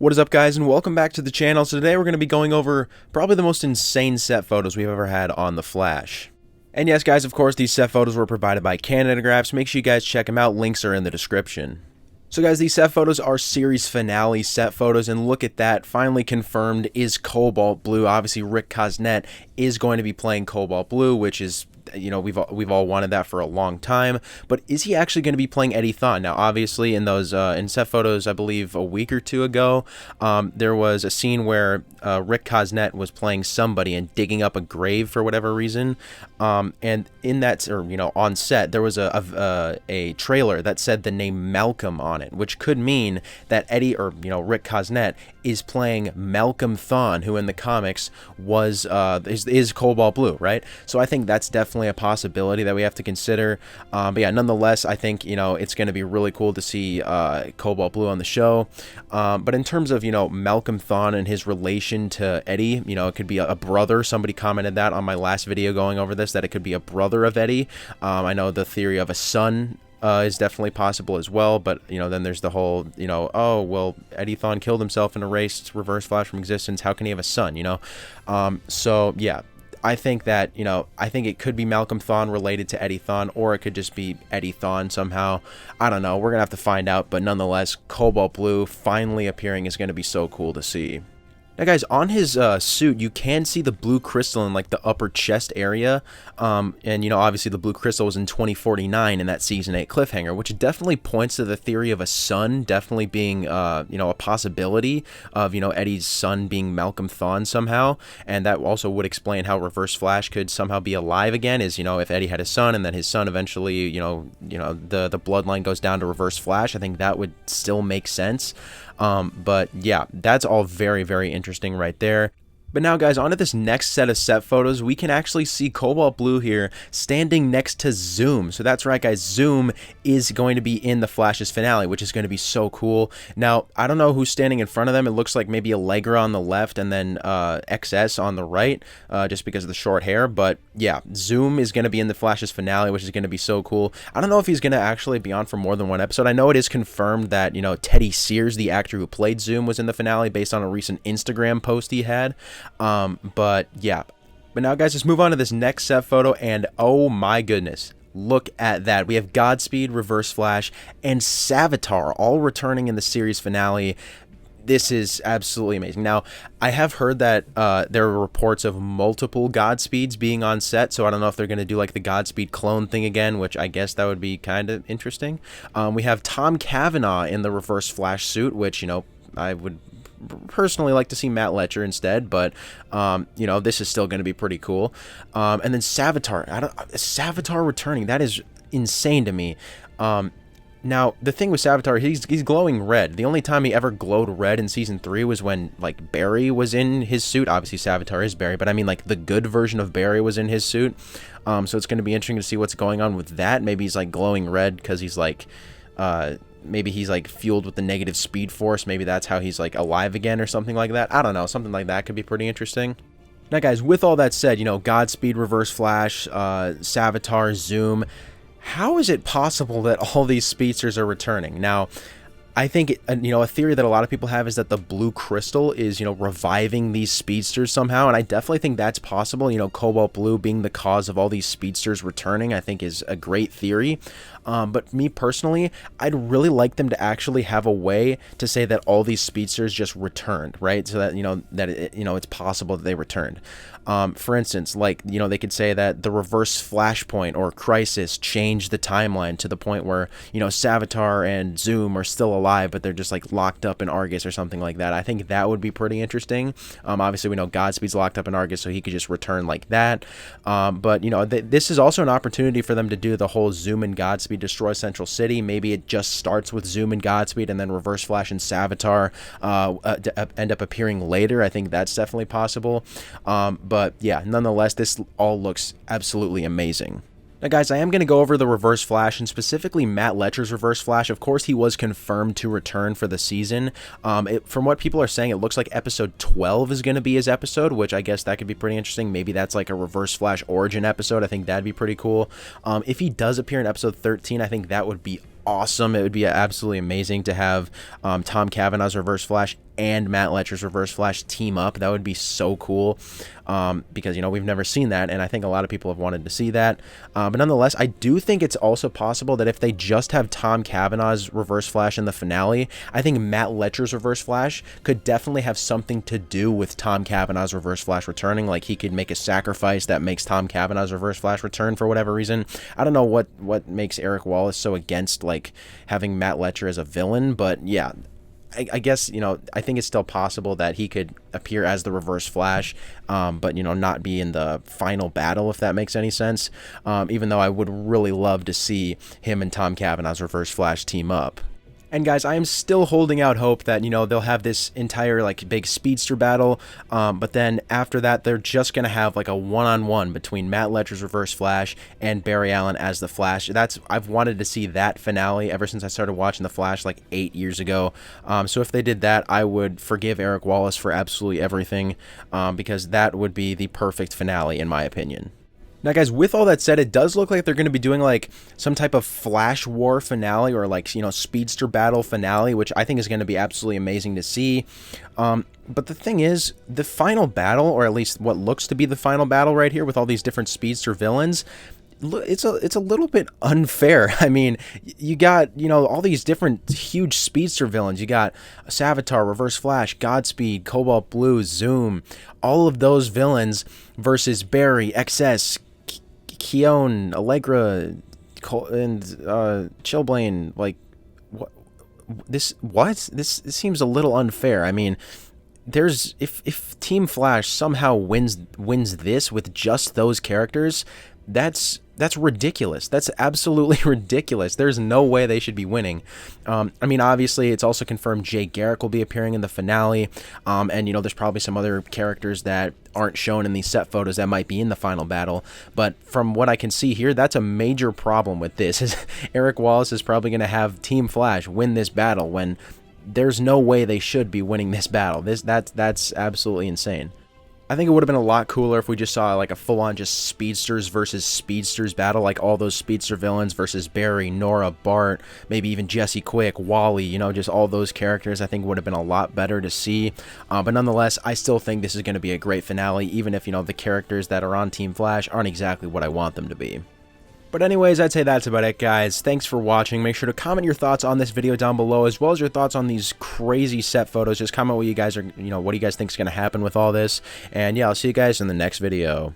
What is up, guys, and welcome back to the channel. So today we're going to be going over probably the most insane set photos we've ever had on The Flash. And yes, guys, of course, these set photos were provided by Canadagraphs. Make sure you guys check them out. Links are in the description. So guys, these set photos are series finale set photos, and look at that, finally confirmed is Cobalt Blue. Obviously, Rick Cosnet is going to be playing Cobalt Blue, which is, you know, we've all wanted that for a long time. But is he actually going to be playing Eddie Thawne? Now, obviously, in those in set photos, I believe a week or two ago, there was a scene where Rick Cosnet was playing somebody and digging up a grave for whatever reason. And in that, or you know, on set, there was a trailer that said the name Malcolm on it, which could mean that Eddie, or you know, Rick Cosnet is playing Malcolm Thawne, who in the comics was is Cobalt Blue, right? So I think that's definitely a possibility that we have to consider. But yeah, nonetheless, I think, you know, it's going to be really cool to see Cobalt Blue on the show. But in terms of, you know, Malcolm Thawne and his relation to Eddie, you know, it could be a brother. Somebody commented that on my last video going over this, that it could be a brother of Eddie. I know the theory of a son is definitely possible as well, but you know, then there's the whole, you know, oh well, Eddie Thawne killed himself and erased Reverse Flash from existence, how can he have a son, you know? So yeah, I think that, you know, I think it could be Malcolm Thawne related to Eddie Thawne, or it could just be Eddie Thawne somehow. I don't know, we're gonna have to find out, but nonetheless, Cobalt Blue finally appearing is gonna be so cool to see. Now guys, on his suit, you can see the blue crystal in like the upper chest area, and you know, obviously the blue crystal was in 2049 in that season 8 cliffhanger, which definitely points to the theory of a son definitely being, you know, a possibility of, you know, Eddie's son being Malcolm Thawne somehow, and that also would explain how Reverse Flash could somehow be alive again, is, you know, if Eddie had a son and then his son eventually, you know, the bloodline goes down to Reverse Flash, I think that would still make sense. But yeah, that's all very, very interesting right there. But now guys, on to this next set of set photos. We can actually see Cobalt Blue here standing next to Zoom. So that's right guys, Zoom is going to be in the Flash's finale, which is going to be so cool. Now, I don't know who's standing in front of them. It looks like maybe Allegra on the left and then XS on the right, just because of the short hair. But yeah, Zoom is going to be in the Flash's finale, which is going to be so cool. I don't know if he's going to actually be on for more than one episode. I know it is confirmed that, you know, Teddy Sears, the actor who played Zoom, was in the finale based on a recent Instagram post he had. But yeah, but now guys, let's move on to this next set photo, and oh my goodness, look at that. We have Godspeed, Reverse Flash, and SAVITAR all returning in the series finale. This is absolutely amazing. Now, I have heard that there are reports of multiple Godspeeds being on set, so I don't know if they're going to do like the Godspeed clone thing again, which I guess that would be kind of interesting. We have Tom Cavanaugh in the Reverse Flash suit, which, you know, I would personally like to see Matt Letscher instead, but you know, this is still going to be pretty cool. And then SAVITAR, SAVITAR returning, that is insane to me. Now the thing with SAVITAR, he's glowing red. The only time he ever glowed red in season 3 was when like Barry was in his suit. Obviously SAVITAR is Barry, but I mean like the good version of Barry was in his suit. So it's going to be interesting to see what's going on with that. Maybe he's like glowing red because he's like maybe he's like fueled with the negative speed force. Maybe that's how he's like alive again or something like that. I don't know. Something like that could be pretty interesting. Now guys, with all that said, you know, Godspeed, Reverse Flash, SAVITAR, Zoom, how is it possible that all these speedsters are returning? Now, I think, you know, a theory that a lot of people have is that the blue crystal is, you know, reviving these speedsters somehow, and I definitely think that's possible. You know, Cobalt Blue being the cause of all these speedsters returning, I think is a great theory. But me personally, I'd really like them to actually have a way to say that all these speedsters just returned, right? So that, you know, you know, it's possible that they returned. For instance, like, you know, they could say that the Reverse Flashpoint or Crisis changed the timeline to the point where, you know, SAVITAR and Zoom are still alive, but they're just like locked up in Argus or something like that. I think that would be pretty interesting. Obviously, we know Godspeed's locked up in Argus, so he could just return like that. But, you know, this is also an opportunity for them to do the whole Zoom and Godspeed destroy Central City. Maybe it just starts with Zoom and Godspeed, and then Reverse Flash and SAVITAR end up appearing later. I think that's definitely possible. But yeah, nonetheless, this all looks absolutely amazing. Now guys, I am going to go over the Reverse Flash, and specifically Matt Letscher's Reverse Flash. Of course, he was confirmed to return for the season. From what people are saying, it looks like episode 12 is going to be his episode, which I guess that could be pretty interesting. Maybe that's like a Reverse Flash origin episode. I think that'd be pretty cool. If he does appear in episode 13, I think that would be awesome. It would be absolutely amazing to have Tom Cavanaugh's Reverse Flash and Matt Letscher's Reverse Flash team up. That would be so cool, because, you know, we've never seen that, and I think a lot of people have wanted to see that. But nonetheless, I do think it's also possible that if they just have Tom Cavanaugh's Reverse Flash in the finale, I think Matt Letscher's Reverse Flash could definitely have something to do with Tom Cavanaugh's Reverse Flash returning. Like, he could make a sacrifice that makes Tom Cavanaugh's Reverse Flash return for whatever reason. I don't know what makes Eric Wallace so against, like, having Matt Letscher as a villain, but yeah, I guess, you know, I think it's still possible that he could appear as the Reverse Flash, but, you know, not be in the final battle, if that makes any sense, even though I would really love to see him and Tom Cavanaugh's Reverse Flash team up. And guys, I am still holding out hope that, you know, they'll have this entire, like, big Speedster battle, but then after that, they're just going to have, like, a one-on-one between Matt Letscher's Reverse Flash and Barry Allen as the Flash. I've wanted to see that finale ever since I started watching The Flash, like, 8 years ago. So if they did that, I would forgive Eric Wallace for absolutely everything, because that would be the perfect finale, in my opinion. Now, guys, with all that said, it does look like they're going to be doing, like, some type of Flash War finale, or, like, you know, Speedster battle finale, which I think is going to be absolutely amazing to see. But the thing is, the final battle, or at least what looks to be the final battle right here with all these different Speedster villains, it's a little bit unfair. I mean, you got, you know, all these different huge Speedster villains. You got SAVITAR, Reverse Flash, Godspeed, Cobalt Blue, Zoom, all of those villains versus Barry, XS, Keone, Allegra, and Chillblaine. Like, this seems a little unfair. I mean, there's if Team Flash somehow wins this with just those characters, that's ridiculous. That's absolutely ridiculous. There's no way they should be winning. I mean, obviously, it's also confirmed Jay Garrick will be appearing in the finale, and, you know, there's probably some other characters that aren't shown in these set photos that might be in the final battle. But from what I can see here, that's a major problem with this. Is Eric Wallace is probably going to have Team Flash win this battle when there's no way they should be winning this battle. That's absolutely insane. I think it would have been a lot cooler if we just saw, like, a full-on just Speedsters versus Speedsters battle, like all those Speedster villains versus Barry, Nora, Bart, maybe even Jesse Quick, Wally, you know, just all those characters. I think would have been a lot better to see. But nonetheless, I still think this is going to be a great finale, even if, you know, the characters that are on Team Flash aren't exactly what I want them to be. But anyways, I'd say that's about it, guys. Thanks for watching. Make sure to comment your thoughts on this video down below, as well as your thoughts on these crazy set photos. Just comment what you guys are, you know, what do you guys think is going to happen with all this. And yeah, I'll see you guys in the next video.